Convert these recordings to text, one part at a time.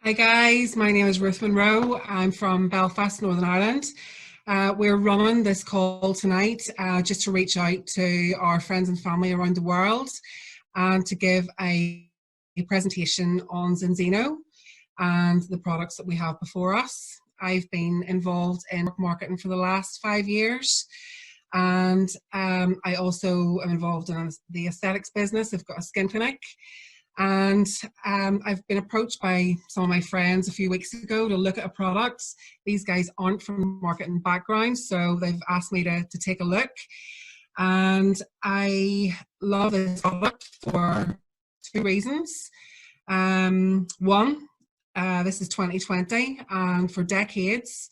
Hi guys, my name is Ruth Monroe. I'm from Belfast, Northern Ireland. We're running this call tonight just to reach out to our friends and family around the world and to give a presentation on Zinzino and the products that we have before us. I've been involved in marketing for the last 5 years, and I also am involved in the aesthetics business. I've got a skin clinic. And I've been approached by some of my friends a few weeks ago to look at a product. These guys aren't from marketing background, so they've asked me to take a look. And I love this product for two reasons. One, this is 2020, and for decades,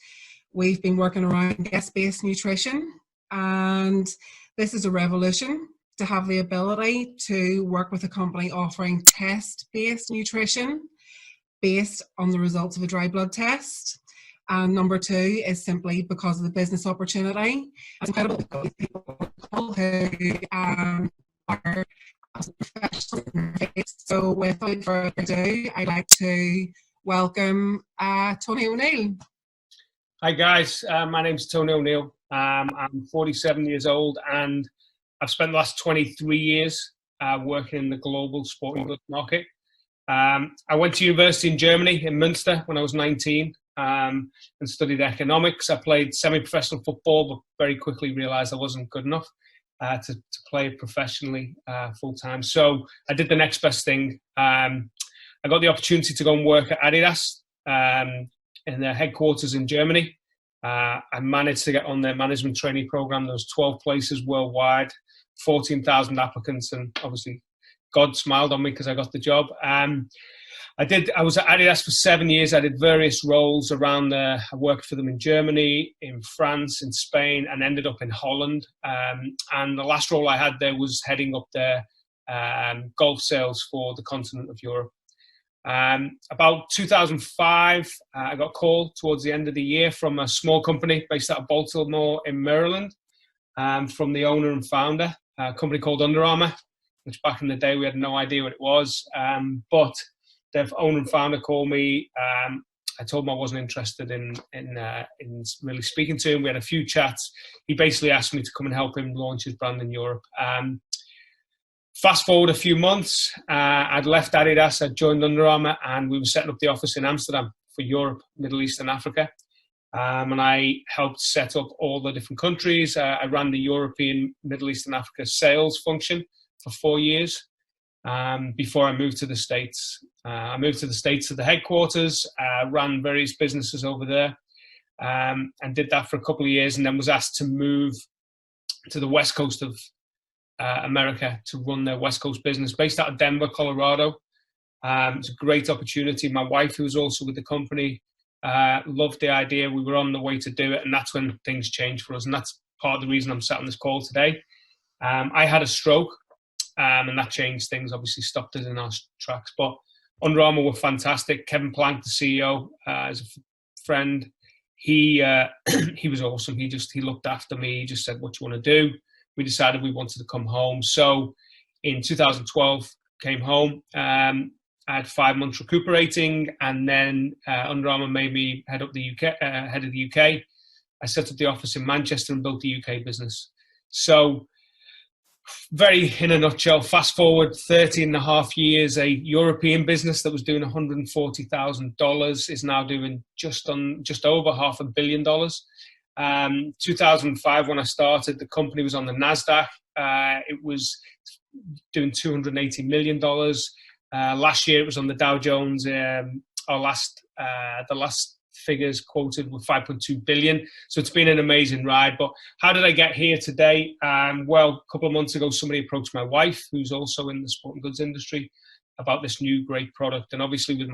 we've been working around guest-based nutrition. And this is a revolution to have the ability to work with a company offering test-based nutrition based on the results of a dry blood test. And number two is simply because of the business opportunity. It's incredible people who are professionals in their field. So without further ado, I'd like to welcome Tony O'Neill. Hi guys, my name's Tony O'Neill. I'm 47 years old and I've spent the last 23 years working in the global sporting goods market. I went to university in Germany, in Münster, when I was 19 and studied economics. I played semi-professional football, but very quickly realised I wasn't good enough to play professionally full-time. So I did the next best thing. I got the opportunity to go and work at Adidas in their headquarters in Germany. I managed to get on their management training program. There was 12 places worldwide, 14,000 applicants, and obviously God smiled on me because I got the job. I was at Adidas for 7 years. I did various roles around there. I worked for them in Germany, in France, in Spain, and ended up in Holland. And the last role I had there was heading up their golf sales for the continent of Europe. About 2005, I got a call towards the end of the year from a small company based out of Baltimore in Maryland, from the owner and founder, a company called Under Armour, which back in the day we had no idea what it was. But their owner and founder called me. I told him I wasn't interested in really speaking to him. We had a few chats. He basically asked me to come and help him launch his brand in Europe. Fast forward a few months, I'd left Adidas, I'd joined Under Armour, and we were setting up the office in Amsterdam for Europe, Middle East and Africa. And I helped set up all the different countries. I ran the European, Middle East and Africa sales function for 4 years before I moved to the States. I moved to the States to the headquarters, ran various businesses over there, and did that for a couple of years, and then was asked to move to the west coast of America to run their West Coast business based out of Denver, Colorado. It's a great opportunity. My wife, who was also with the company, loved the idea. We were on the way to do it, and that's when things changed for us. And that's part of the reason I'm sat on this call today. I had a stroke, and that changed things, obviously stopped us in our tracks. But Under Armour were fantastic. Kevin Plank, the CEO, is a friend. He was awesome. He looked after me. He just said, "What do you want to do?" We decided we wanted to come home. So in 2012, came home. I had 5 months recuperating, and then Under Armour made me head of the UK. I set up the office in Manchester and built the UK business. So very in a nutshell, fast forward 13 and a half years, a European business that was doing $140,000 is now doing just over $500 million. 2005, when I started, the company was on the Nasdaq. It was doing $280 million. Last year, it was on the Dow Jones. The last figures quoted were 5.2 billion. So it's been an amazing ride. But how did I get here today? Well, a couple of months ago, somebody approached my wife, who's also in the sporting goods industry, about this new great product. And obviously, with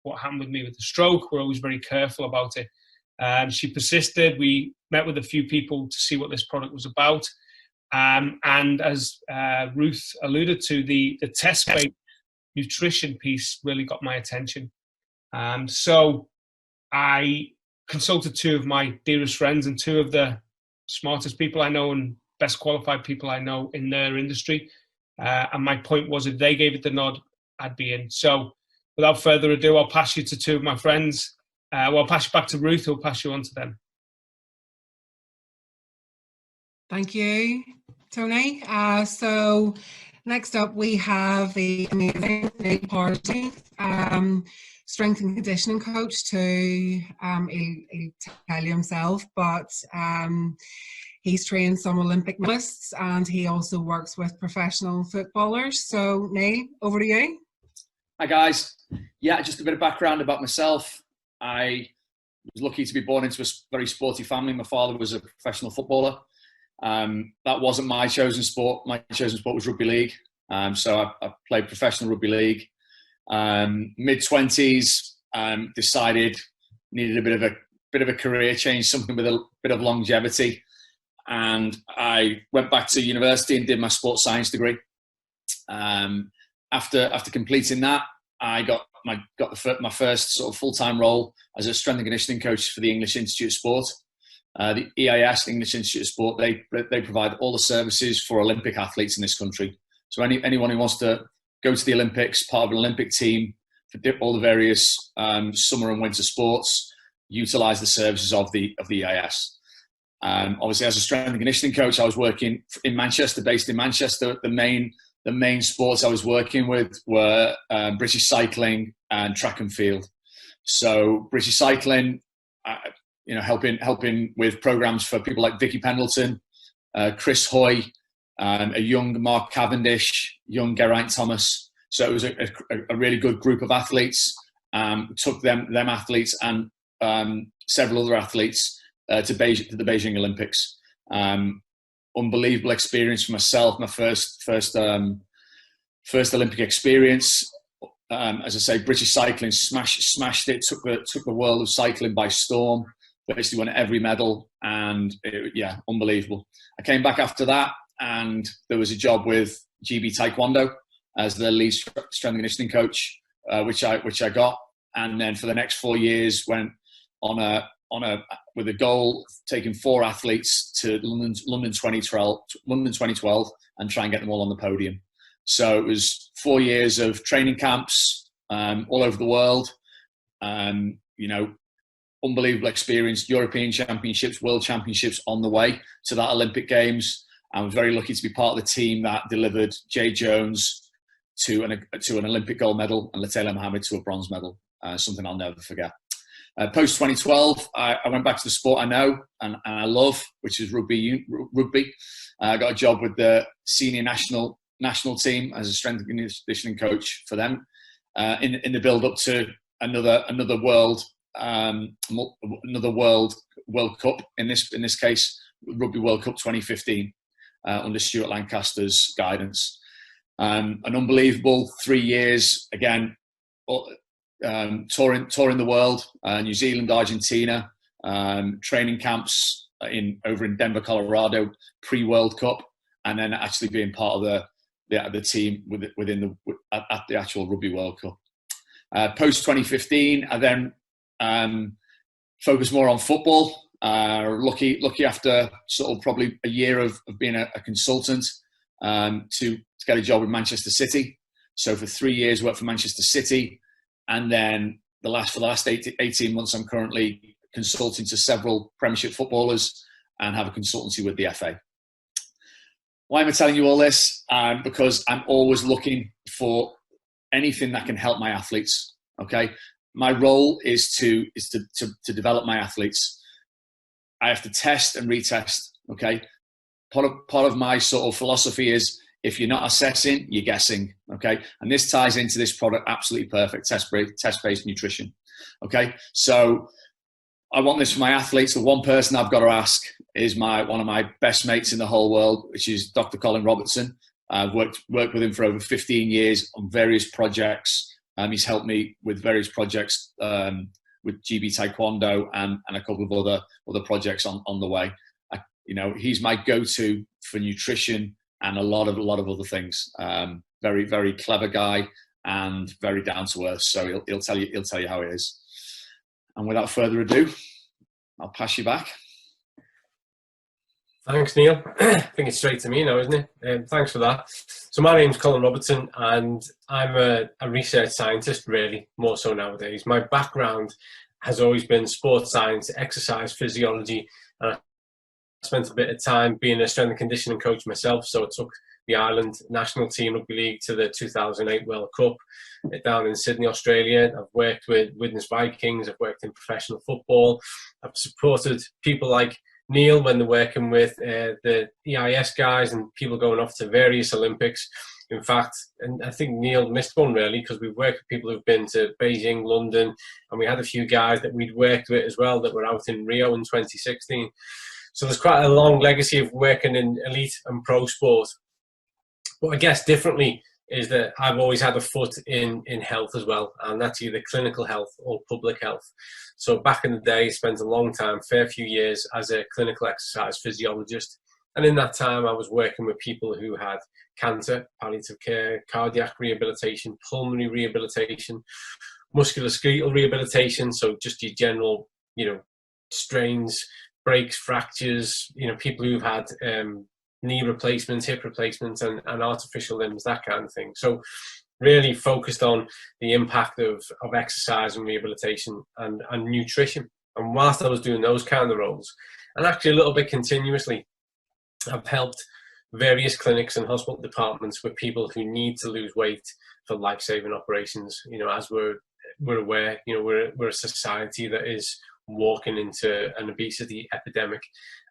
what happened with me with the stroke, we're always very careful about it. She persisted. We met with a few people to see what this product was about. And as Ruth alluded to, the test-based nutrition piece really got my attention. So I consulted two of my dearest friends and two of the smartest people I know and best qualified people I know in their industry. And my point was, if they gave it the nod, I'd be in. So without further ado, I'll pass you to two of my friends. I'll pass you back to Ruth, who'll pass you on to them. Thank you, Tony. So next up, we have the amazing Parsley, strength and conditioning coach. He'll tell you himself, but he's trained some Olympic medalists, and he also works with professional footballers. So Neil, over to you. Hi guys. Yeah, just a bit of background about myself. I was lucky to be born into a very sporty family. My father was a professional footballer. That wasn't my chosen sport. My chosen sport was rugby league. So I played professional rugby league. Mid-20s, decided needed a bit of a career change, something with a bit of longevity. And I went back to university and did my sports science degree. After completing that, I got my first sort of full-time role as a strength and conditioning coach for the English Institute of Sport. The EIS, English Institute of Sport, they provide all the services for Olympic athletes in this country. So anyone who wants to go to the Olympics, part of an Olympic team for all the various summer and winter sports, utilise the services of the EIS. Obviously, as a strength and conditioning coach, I was working in Manchester, based in Manchester. The main sports I was working with were British cycling and track and field. So British cycling, helping with programs for people like Vicky Pendleton, Chris Hoy, a young Mark Cavendish, young Geraint Thomas. So it was a really good group of athletes. Took them athletes and several other athletes to the Beijing Olympics. Unbelievable experience for myself. My first Olympic experience. As I say, British cycling smashed it. Took the world of cycling by storm. Basically won every medal, and unbelievable. I came back after that, and there was a job with GB Taekwondo as the lead strength and conditioning coach, which I got. And then for the next 4 years, went with a goal of taking 4 athletes to London 2012 and try and get them all on the podium. So it was 4 years of training camps all over the world. Unbelievable experience, European Championships, World Championships on the way to that Olympic Games. I was very lucky to be part of the team that delivered Jay Jones to an Olympic gold medal and Latela Mohammed to a bronze medal, something I'll never forget. Post 2012, I went back to the sport I know and I love, which is rugby. I got a job with the senior national team as a strength and conditioning coach for them in the build up to another World Cup, in this case Rugby World Cup 2015 under Stuart Lancaster's guidance. An unbelievable 3 years again, touring the world, New Zealand, Argentina, training camps over in Denver, Colorado, pre-World Cup, and then actually being part of the team at the actual Rugby World Cup. Post 2015, I then focused more on football. Lucky after sort of probably a year of being a consultant to get a job with Manchester City. So for 3 years, worked for Manchester City, and then for the last 18 months, I'm currently consulting to several Premiership footballers and have a consultancy with the FA. Why am I telling you all this? Because I'm always looking for anything that can help my athletes. Okay, my role is to develop my athletes. I have to test and retest. Okay, part of my sort of philosophy is if you're not assessing, you're guessing. Okay, and this ties into this product absolutely perfect. Test-based nutrition. Okay, so I want this for my athletes. The one person I've got to ask is one of my best mates in the whole world, which is Dr. Colin Robertson. I've worked with him for over 15 years on various projects. He's helped me with various projects with GB Taekwondo and a couple of other projects on the way. He's my go-to for nutrition and a lot of other things. Very, very clever guy and very down to earth. So he'll tell you how it is. And without further ado, I'll pass you back. Thanks, Neil. I think it's straight to me now, isn't it? Thanks for that. So my name's Colin Robertson, and I'm a research scientist, really, more so nowadays. My background has always been sports science, exercise physiology, and I spent a bit of time being a strength and conditioning coach myself. So I took the Ireland national team rugby league to the 2008 World Cup down in Sydney, Australia. I've worked with Widnes Vikings. I've worked in professional football. I've supported people like Neil when they're working with the EIS guys and people going off to various Olympics. In fact, and I think Neil missed one really, because we've worked with people who've been to Beijing, London, and we had a few guys that we'd worked with as well that were out in Rio in 2016. So there's quite a long legacy of working in elite and pro sport. What I guess differently is that I've always had a foot in health as well, and that's either clinical health or public health. So back in the day, I spent a long time, fair few years, as a clinical exercise physiologist. And in that time, I was working with people who had cancer, palliative care, cardiac rehabilitation, pulmonary rehabilitation, musculoskeletal rehabilitation. So just your general, strains, breaks, fractures, people who've had knee replacements, hip replacements, and artificial limbs, that kind of thing. So really focused on the impact of exercise and rehabilitation and nutrition. And whilst I was doing those kind of roles, and actually a little bit continuously, I've helped various clinics and hospital departments with people who need to lose weight for life-saving operations. As we're aware, we're a society that is walking into an obesity epidemic,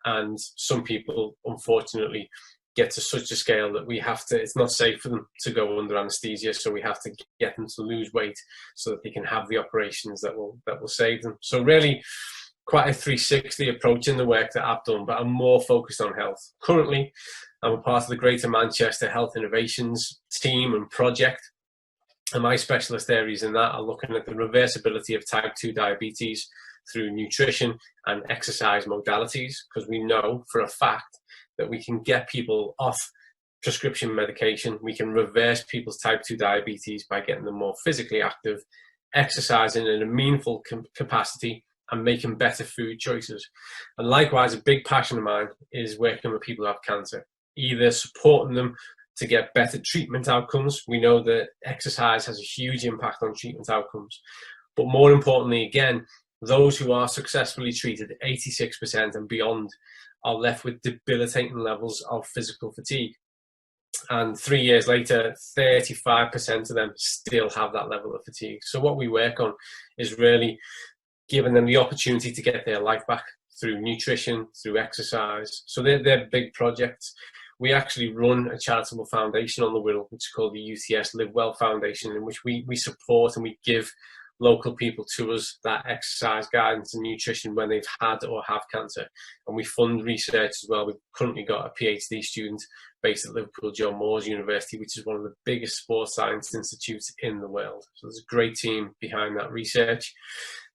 and some people unfortunately get to such a scale that it's not safe for them to go under anesthesia, so we have to get them to lose weight so that they can have the operations that will save them. So really quite a 360 approach in the work that I've done, but I'm more focused on health. Currently, I'm a part of the Greater Manchester Health Innovations team and project, and my specialist areas in that are looking at the reversibility of type 2 diabetes through nutrition and exercise modalities, because we know for a fact that we can get people off prescription medication. We can reverse people's type 2 diabetes by getting them more physically active, exercising in a meaningful capacity, and making better food choices. And likewise, a big passion of mine is working with people who have cancer, either supporting them to get better treatment outcomes. We know that exercise has a huge impact on treatment outcomes, but more importantly, again, those who are successfully treated, 86% and beyond, are left with debilitating levels of physical fatigue. And 3 years later, 35% of them still have that level of fatigue. So what we work on is really giving them the opportunity to get their life back through nutrition, through exercise. So they're big projects. We actually run a charitable foundation on the Wirral, which is called the UTS Live Well Foundation, in which we support and we give local people to us that exercise guidance and nutrition when they've had or have cancer. And we fund research as well. We've currently got a PhD student based at Liverpool John Moores University, which is one of the biggest sports science institutes in the world. So there's a great team behind that research.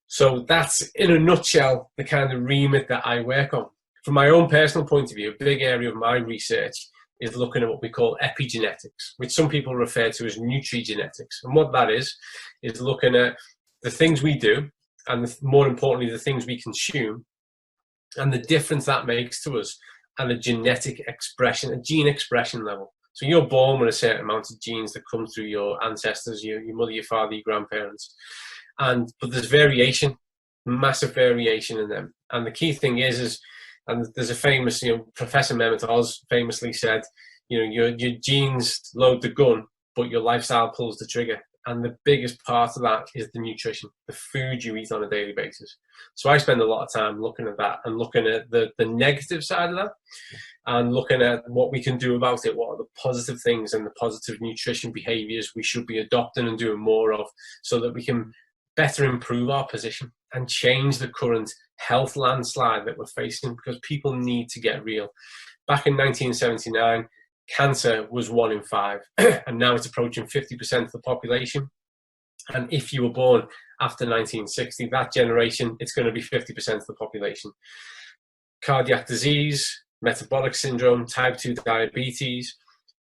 So that's, in a nutshell, the kind of remit that I work on. From my own personal point of view, a big area of my research is looking at what we call epigenetics, which some people refer to as nutrigenetics. And what that is looking at the things we do, and more importantly, the things we consume, and the difference that makes to us, and the genetic expression, a gene expression level. So you're born with a certain amount of genes that come through your ancestors, your mother, your father, your grandparents. But there's variation, massive variation in them. And the key thing is and there's a famous, Professor Mehmet Oz famously said, your genes load the gun, but your lifestyle pulls the trigger. And the biggest part of that is the nutrition, the food you eat on a daily basis. So I spend a lot of time looking at that and looking at the negative side of that and looking at what we can do about it. What are the positive things and the positive nutrition behaviors we should be adopting and doing more of, so that we can better improve our position and change the current health landslide that we're facing, because people need to get real. Back in 1979, cancer was 1 in 5, and now it's approaching 50% of the population. And if you were born after 1960, that generation, it's going to be 50% of the population. Cardiac disease, metabolic syndrome, type 2 diabetes,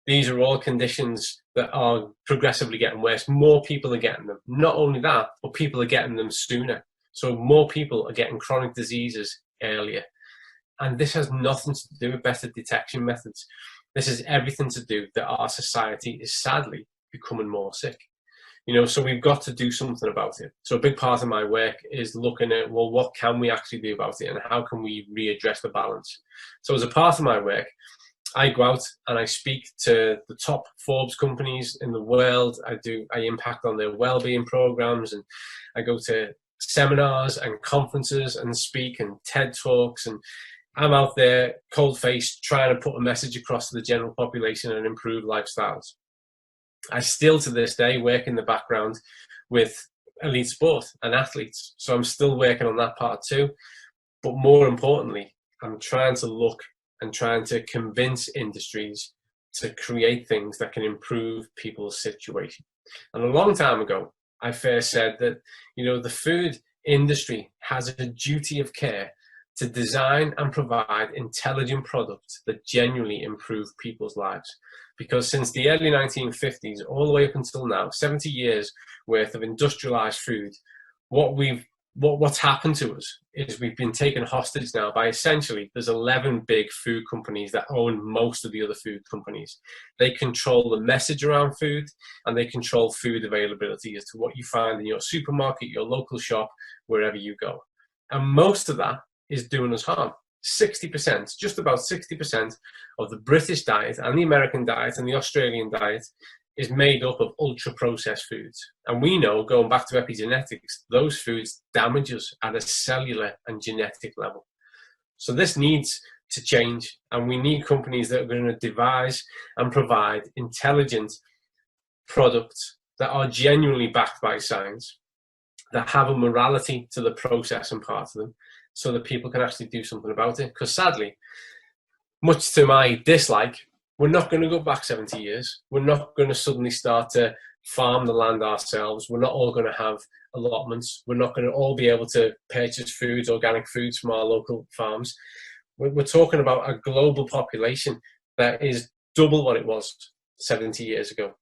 these are all conditions that are progressively getting worse. More people are getting them. Not only that, but people are getting them sooner. So more people are getting chronic diseases earlier. And this has nothing to do with better detection methods. This is everything to do that our society is sadly becoming more sick. So we've got to do something about it. So a big part of my work is looking at, well, what can we actually do about it, and how can we readdress the balance? So as a part of my work, I go out and I speak to the top Forbes companies in the world. I impact on their well-being programs, and I go to seminars and conferences and speak and TED Talks, and I'm out there cold-faced trying to put a message across to the general population and improve lifestyles. I still to this day work in the background with elite sport and athletes. So I'm still working on that part too. But more importantly, I'm trying to look and trying to convince industries to create things that can improve people's situation. And a long time ago, I first said that, the food industry has a duty of care to design and provide intelligent products that genuinely improve people's lives. Because since the early 1950s, all the way up until now, 70 years worth of industrialized food, what's happened to us is we've been taken hostage now by essentially, there's 11 big food companies that own most of the other food companies. They control the message around food, and they control food availability as to what you find in your supermarket, your local shop, wherever you go. And most of that is doing us harm. 60%, just about 60% of the British diet and the American diet and the Australian diet is made up of ultra-processed foods. And we know, going back to epigenetics, those foods damage us at a cellular and genetic level. So this needs to change, and we need companies that are going to devise and provide intelligent products that are genuinely backed by science, that have a morality to the process and part of them, so that people can actually do something about it. Because sadly, much to my dislike, we're not going to go back 70 years. We're not going to suddenly start to farm the land ourselves. We're not all going to have allotments. We're not going to all be able to purchase foods, organic foods from our local farms. We're talking about a global population that is double what it was 70 years ago.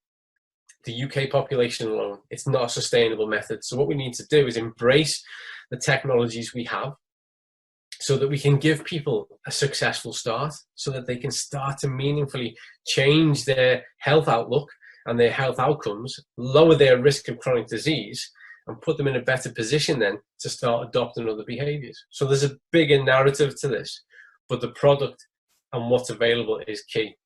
The UK population alone, it's not a sustainable method. So what we need to do is embrace the technologies we have, so that we can give people a successful start, so that they can start to meaningfully change their health outlook and their health outcomes, lower their risk of chronic disease, and put them in a better position then to start adopting other behaviors. So there's a bigger narrative to this, but the product and what's available is key.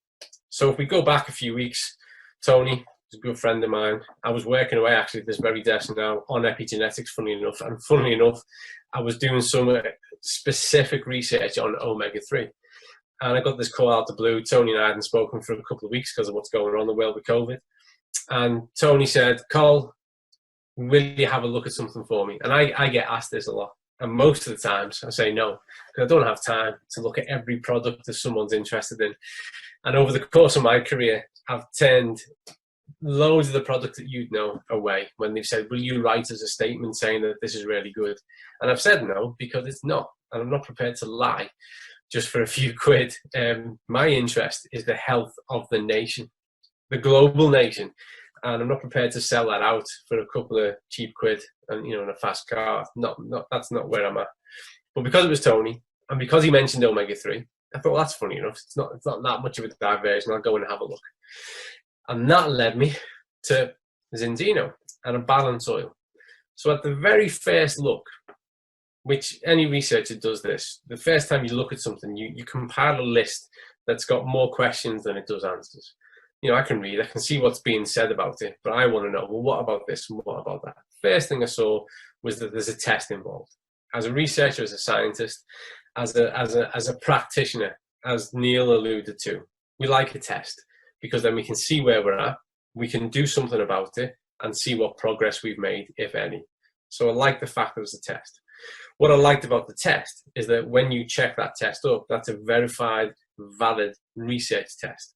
So if we go back a few weeks, Tony, a good friend of mine, I was working away actually at this very desk now on epigenetics, funnily enough. And funnily enough, I was doing some specific research on omega-3. And I got this call out the blue. Tony and I hadn't spoken for a couple of weeks because of what's going on in the world with COVID. And Tony said, Cole, will you have a look at something for me? And I get asked this a lot. And most of the times I say no, because I don't have time to look at every product that someone's interested in. And over the course of my career, I've turned loads of the products that you'd know away when they've said, will you write as a statement saying that this is really good? And I've said no, because it's not. And I'm not prepared to lie just for a few quid. My interest is the health of the nation, the global nation. And I'm not prepared to sell that out for a couple of cheap quid and, in a fast car. That's not where I'm at. But because it was Tony, and because he mentioned omega-3, I thought, well, that's funny enough. It's not that much of a diversion. I'll go and have a look. And that led me to Zinzino and a balance oil. So at the very first look, which any researcher does this, the first time you look at something, you compile a list that's got more questions than it does answers. I can read, I can see what's being said about it, but I want to know, well, what about this and what about that? First thing I saw was that there's a test involved. As a researcher, as a scientist, as a practitioner, as Neil alluded to, we like a test, because then we can see where we're at, we can do something about it, and see what progress we've made, if any. So I like the fact there was a test. What I liked about the test is that when you check that test up, that's a verified, valid research test,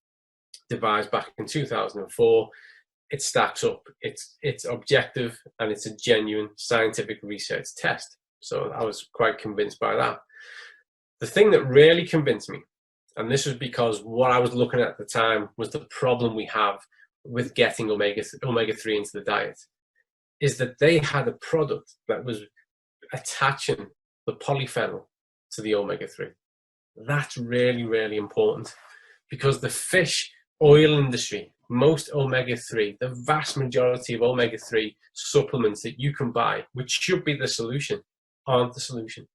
devised back in 2004. It stacks up, it's objective, and it's a genuine scientific research test. So I was quite convinced by that. The thing that really convinced me, and this was because what I was looking at the time was the problem we have with getting omega-3 into the diet, is that they had a product that was attaching the polyphenol to the omega-3. That's really, really important, because the fish oil industry, most omega-3, the vast majority of omega-3 supplements that you can buy, which should be the solution, aren't the solution,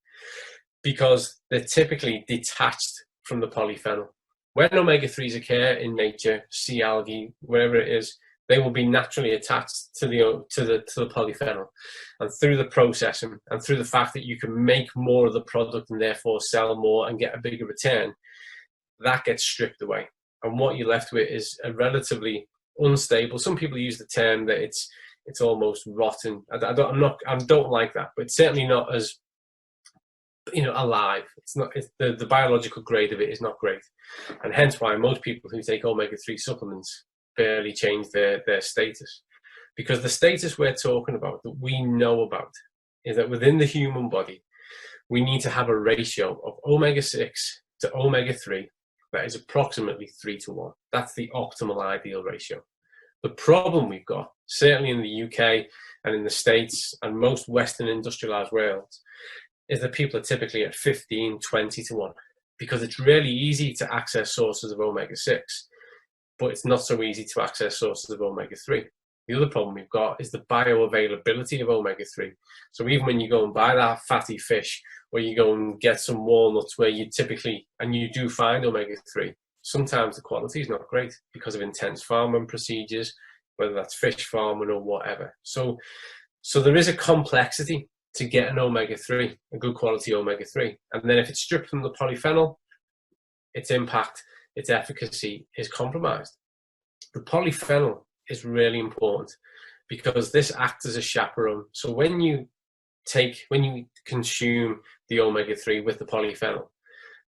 because they're typically detached from the polyphenol. When omega-3s occur in nature, sea algae, wherever it is, they will be naturally attached to the polyphenol. And through the processing and through the fact that you can make more of the product and therefore sell more and get a bigger return, that gets stripped away. And what you're left with is a relatively unstable. Some people use the term that it's almost rotten. I don't like that, but it's certainly not as, alive. It's not. It's the biological grade of it is not great, and hence why most people who take omega-3 supplements barely change their status, because the status we're talking about, that we know about, is that within the human body, we need to have a ratio of omega-6 to omega-3 that is approximately 3:1. That's the optimal ideal ratio. The problem we've got, certainly in the UK and in the States and most Western industrialized worlds, is that people are typically at 15, 20:1, because it's really easy to access sources of omega-6, but it's not so easy to access sources of omega-3. The other problem we've got is the bioavailability of omega-3. So even when you go and buy that fatty fish, or you go and get some walnuts where you typically, and you do find omega-3, sometimes the quality is not great because of intense farming procedures, whether that's fish farming or whatever. So there is a complexity to get an omega-3, a good quality omega-3. And then if it's stripped from the polyphenol, its impact, its efficacy is compromised. The polyphenol is really important because this acts as a chaperone. So when you consume the omega-3 with the polyphenol,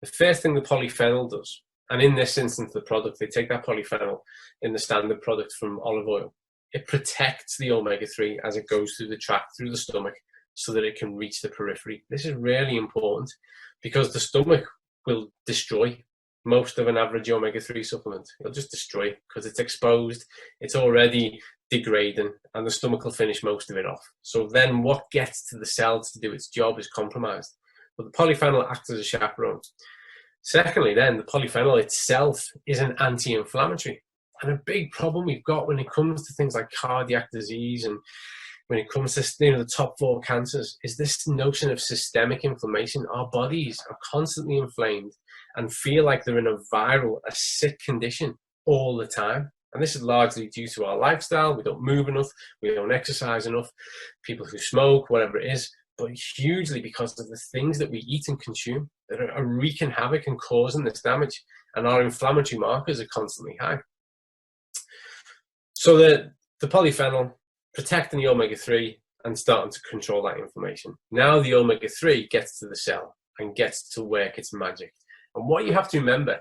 the first thing the polyphenol does, and in this instance, the product, they take that polyphenol in the standard product from olive oil, it protects the omega-3 as it goes through the tract, through the stomach, so that it can reach the periphery. This is really important because the stomach will destroy most of an average omega-3 supplement. It'll just destroy it because it's exposed, it's already degrading, and the stomach will finish most of it off. So then what gets to the cells to do its job is compromised. But the polyphenol acts as a chaperone. Secondly, then, the polyphenol itself is an anti-inflammatory. And a big problem we've got when it comes to things like cardiac disease and when it comes to the top 4 cancers is this notion of systemic inflammation. Our bodies are constantly inflamed and feel like they're in a sick condition all the time. And this is largely due to our lifestyle. We don't move enough, we don't exercise enough, people who smoke, whatever it is, but hugely because of the things that we eat and consume that are wreaking havoc and causing this damage. And our inflammatory markers are constantly high. So the polyphenol protecting the omega-3 and starting to control that inflammation. Now the omega-3 gets to the cell and gets to work its magic. And what you have to remember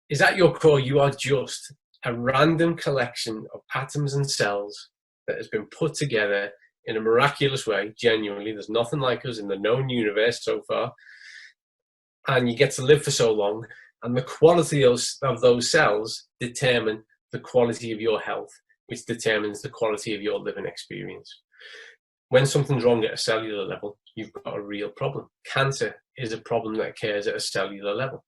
is at your core, you are just a random collection of atoms and cells that has been put together in a miraculous way. Genuinely, there's nothing like us in the known universe so far. And you get to live for so long. And the quality of those cells determine the quality of your health, which determines the quality of your living experience. When something's wrong at a cellular level, you've got a real problem. Cancer is a problem that occurs at a cellular level.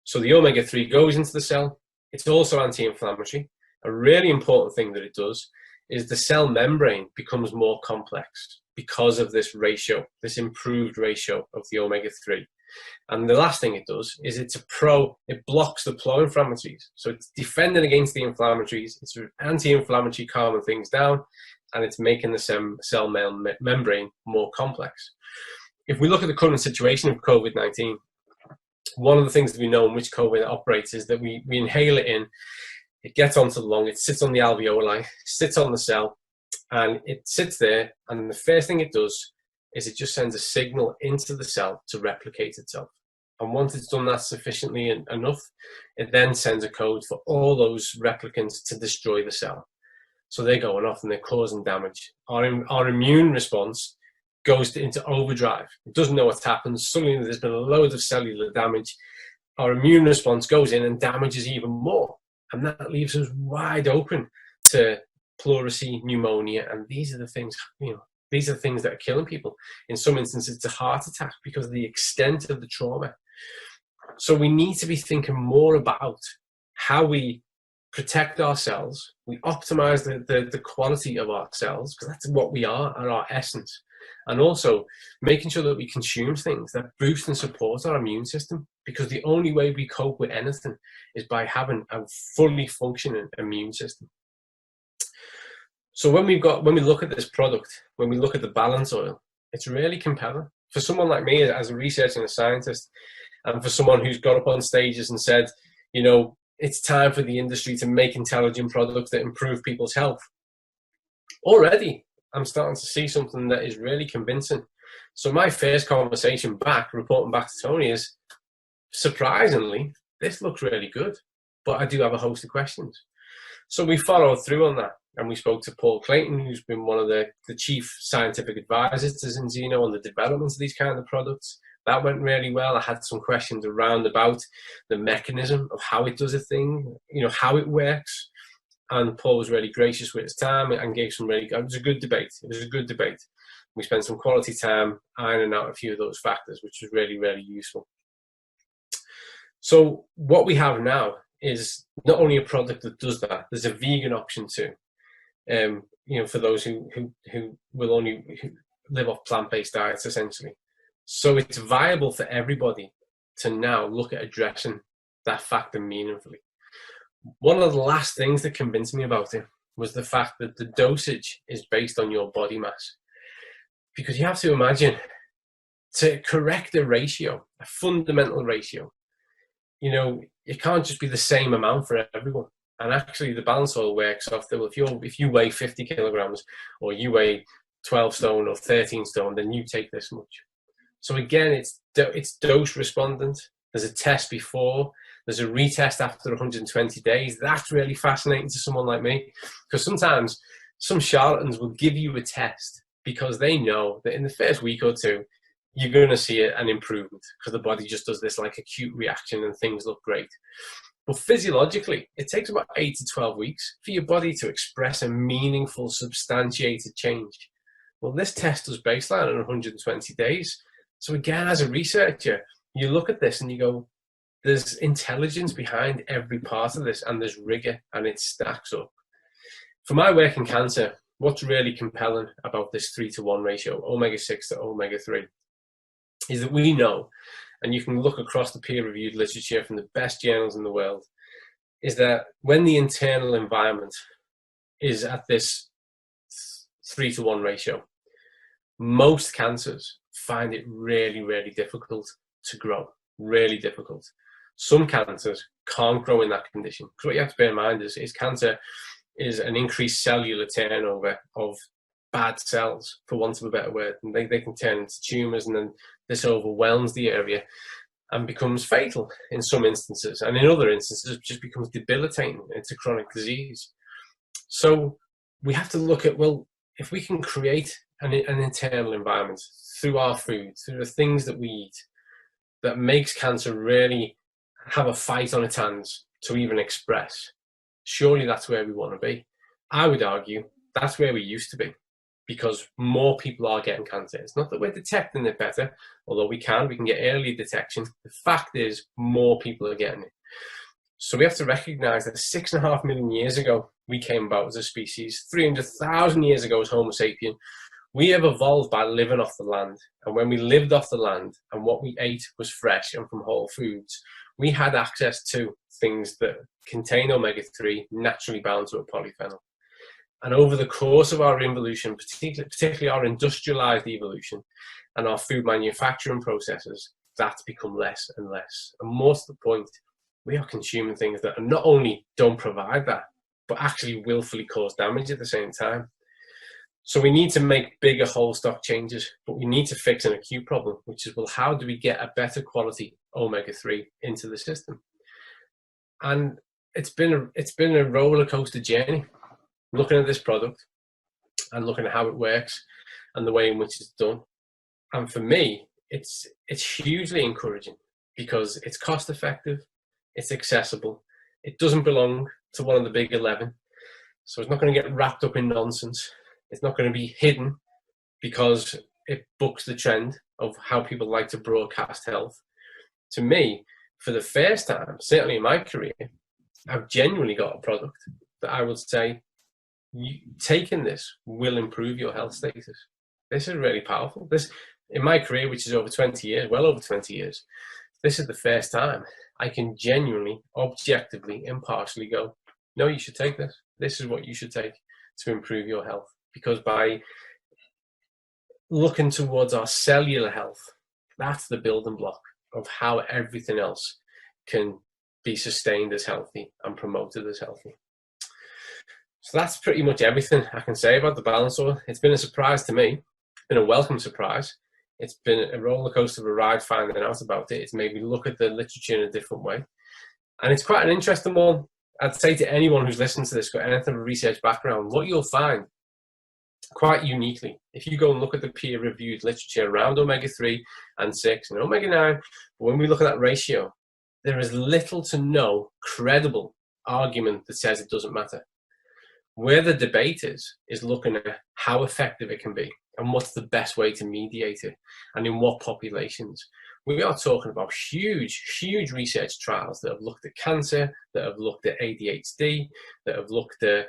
So the omega-3 goes into the cell. It's also anti-inflammatory. A really important thing that it does is the cell membrane becomes more complex because of this ratio, this improved ratio of the omega-3. And the last thing it does is it blocks the pro-inflammatories. So it's defending against the inflammatories, it's anti-inflammatory, calming things down, and it's making the cell membrane more complex. If we look at the current situation of COVID-19, one of the things that we know in which COVID operates is that we inhale it in, it gets onto the lung, it sits on the alveoli, sits on the cell, and it sits there, and the first thing it does is it just sends a signal into the cell to replicate itself. And once it's done that sufficiently enough, it then sends a code for all those replicants to destroy the cell. So they're going off and they're causing damage. Our immune response goes into overdrive. It doesn't know what's happened. Suddenly there's been a load of cellular damage. Our immune response goes in and damages even more. And that leaves us wide open to pleurisy, pneumonia. And these are the things, these are the things that are killing people. In some instances, it's a heart attack because of the extent of the trauma. So we need to be thinking more about how we protect our cells, we optimize the quality of our cells, because that's what we are at our essence. And also making sure that we consume things that boost and support our immune system, because the only way we cope with anything is by having a fully functioning immune system. So when we look at this product, when we look at the balance oil, it's really compelling. For someone like me as a researcher and a scientist, and for someone who's got up on stages and said, you know, it's time for the industry to make intelligent products that improve people's health. Already, I'm starting to see something that is really convincing. So my first conversation back, reporting back to Tony, is, surprisingly, this looks really good, but I do have a host of questions. So we followed through on that, and we spoke to Paul Clayton, who's been one of the chief scientific advisors to Enzino on the development of these kind of products. That went really well. I had some questions around about the mechanism of how it does a thing, you know, how it works. And Paul was really gracious with his time and gave some really, it was a good debate. It was a good debate. We spent some quality time ironing out a few of those factors, which was really, really useful. So what we have now is not only a product that does that, there's a vegan option too. You know, for those who will only live off plant-based diets, essentially. So it's viable for everybody to now look at addressing that factor meaningfully. One of the last things that convinced me about it was the fact that the dosage is based on your body mass. Because you have to imagine, to correct a ratio, a fundamental ratio, you know, it can't just be the same amount for everyone. And actually the balance oil works off that if you weigh 50 kilograms or you weigh 12 stone or 13 stone, then you take this much. So again, it's dose respondent. There's a test before, there's a retest after 120 days. That's really fascinating to someone like me, because sometimes some charlatans will give you a test because they know that in the first week or two, you're going to see an improvement because the body just does this like acute reaction and things look great. But physiologically, it takes about 8 to 12 weeks for your body to express a meaningful, substantiated change. Well, this test does baseline in 120 days. So again, as a researcher, you look at this and you go, there's intelligence behind every part of this, and there's rigor, and it stacks up. For my work in cancer, what's really compelling about this 3-to-1 ratio, omega-6 to omega-3, is that we know, and you can look across the peer-reviewed literature from the best journals in the world, is that when the internal environment is at this 3-to-1 ratio, most cancers find it really, really difficult to grow, really difficult. Some cancers can't grow in that condition. Because what you have to bear in mind is cancer is an increased cellular turnover of bad cells, for want of a better word. And they can turn into tumours, and then this overwhelms the area and becomes fatal in some instances. And in other instances, it just becomes debilitating. It's a chronic disease. So we have to look at, well, if we can create an internal environment through our food, through the things that we eat, that makes cancer really have a fight on its hands to even express, surely that's where we want to be. I would argue that's where we used to be, because more people are getting cancer. It's not that we're detecting it better, although we can get early detection. The fact is, more people are getting it. So we have to recognize that 6.5 million years ago, we came about as a species. 300,000 years ago as Homo sapien. We have evolved by living off the land. And when we lived off the land and what we ate was fresh and from whole foods, we had access to things that contain omega-3 naturally bound to a polyphenol. And over the course of our evolution, particularly our industrialized evolution and our food manufacturing processes, that's become less and less. And more to the point, we are consuming things that are not only don't provide that, but actually willfully cause damage at the same time. So we need to make bigger whole stock changes, but we need to fix an acute problem, which is, well, how do we get a better quality omega-3 into the system? And it's been a roller coaster journey, looking at this product and looking at how it works and the way in which it's done. And for me, it's hugely encouraging because it's cost effective, it's accessible, it doesn't belong to one of the big 11, so it's not going to get wrapped up in nonsense. It's not going to be hidden because it bucks the trend of how people like to broadcast health. To me, for the first time, certainly in my career, I've genuinely got a product that I would say, taking this will improve your health status. This is really powerful. This, in my career, which is over 20 years, well over 20 years, this is the first time I can genuinely, objectively, impartially go, no, you should take this. This is what you should take to improve your health. Because by looking towards our cellular health, that's the building block of how everything else can be sustained as healthy and promoted as healthy. So that's pretty much everything I can say about the balance oil. It's been a surprise to me. It's been a welcome surprise. It's been a roller coaster of a ride finding out about it. It's made me look at the literature in a different way. And it's quite an interesting one. I'd say to anyone who's listening to this, got anything of a research background, what you'll find quite uniquely, if you go and look at the peer-reviewed literature around omega-3 and 6 and omega-9, when we look at that ratio, there is little to no credible argument that says it doesn't matter. Where the debate is looking at how effective it can be and what's the best way to mediate it and in what populations. We are talking about huge, huge research trials that have looked at cancer, that have looked at ADHD, that have looked at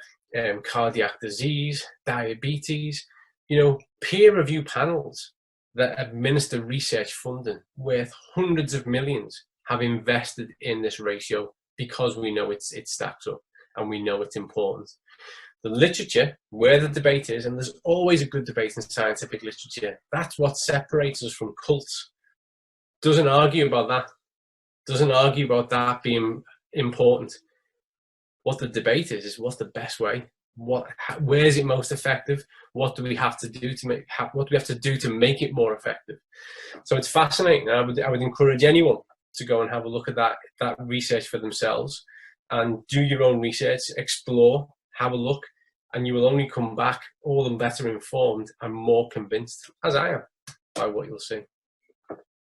cardiac disease, diabetes, peer review panels that administer research funding worth hundreds of millions have invested in this ratio because we know it stacks up and we know it's important. The literature, where the debate is, and there's always a good debate in scientific literature, that's what separates us from cults. Doesn't argue about that. Doesn't argue about that being important. What the debate is what's the best way? Where is it most effective? What do we have to do to make it more effective? So it's fascinating. I would encourage anyone to go and have a look at that research for themselves and do your own research, explore, have a look, and you will only come back all the better informed and more convinced, as I am, by what you'll see.